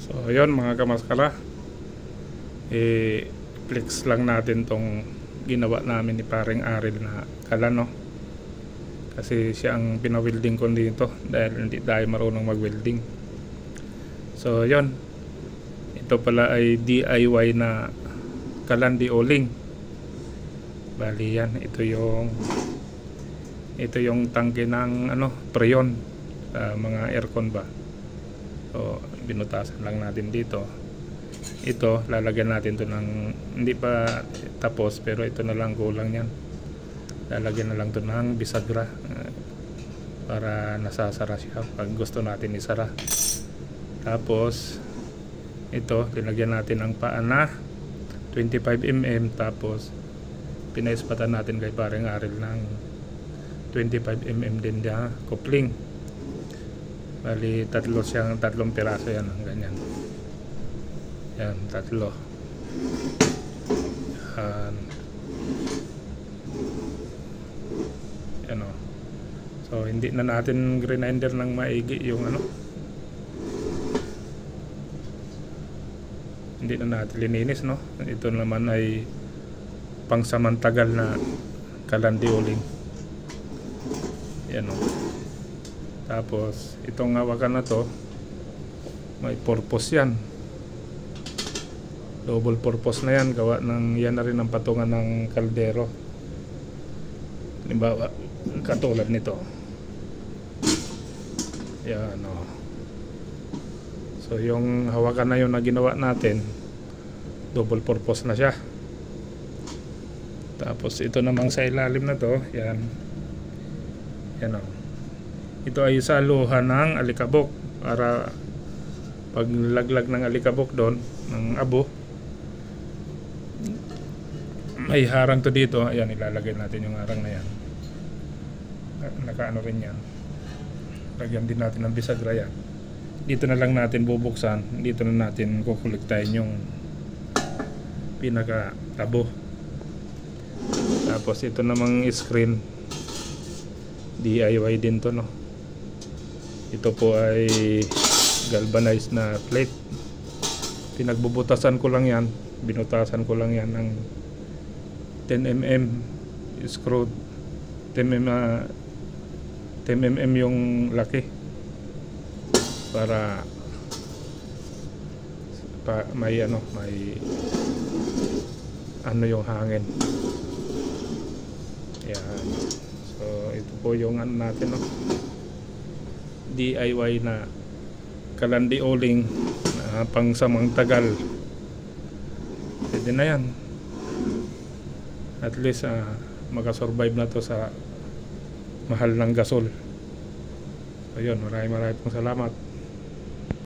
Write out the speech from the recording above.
So ayun mga kamaskara, flex lang natin tong ginawa namin ni paring Aril na kalan, no? Kasi siya ang pinawilding ko dito dahil hindi tayo marunong mag-welding. So yun, ito pala ay DIY na kalan di oling. Bali yan, ito yung tangke ng preyon sa mga aircon ba. So binutasan lang natin dito. Ito lalagyan natin to ng, hindi pa tapos pero ito na lang, kulang yan. Lalagyan na lang to ng bisagra para nasasara siya pag gusto natin isara. Tapos ito linagyan natin ng paa na 25mm, tapos pinaispatan natin kay paring Aril ng 25mm din na coupling. Bali tatlong piraso yan, ganyan. Yan, tatlo. Yan o. So hindi na natin grinder ng maigi yung hindi na natin lininis, no? Ito naman ay pangsamantagal na kalandi uling. Yan o. Tapos itong hawakan na to may purpose yan, double purpose na yan. Gawa ng yan na rin ang patungan ng kaldero. Halimbawa katulad nito, yan o. So yung hawakan na yun na ginawa natin, double purpose na siya. Tapos ito namang sa ilalim na to, yan o. Ito ay saluhan ng alikabok para pag laglag ng alikabok doon, ng abo, may harang to dito. Ayan, ilalagay natin yung harang na yan. Nakaano rin yan. Lagyan din natin ng bisagra yan. Dito na lang natin bubuksan. Dito na natin kukuliktahin yung pinaka abo. Tapos ito namang screen, DIY din to, no? Ito po ay galvanized na plate. Pinagbubutasan ko lang yan, binutasan ko lang yan ng 10mm screw, 10mm yung laki para may yung hangin. Yan. So ito po yung natin, no? DIY na kalandi oling na pang samang-tagal. Pwede na yan. At least makasurvive na to sa mahal ng gasol. So yun, maraming pong salamat.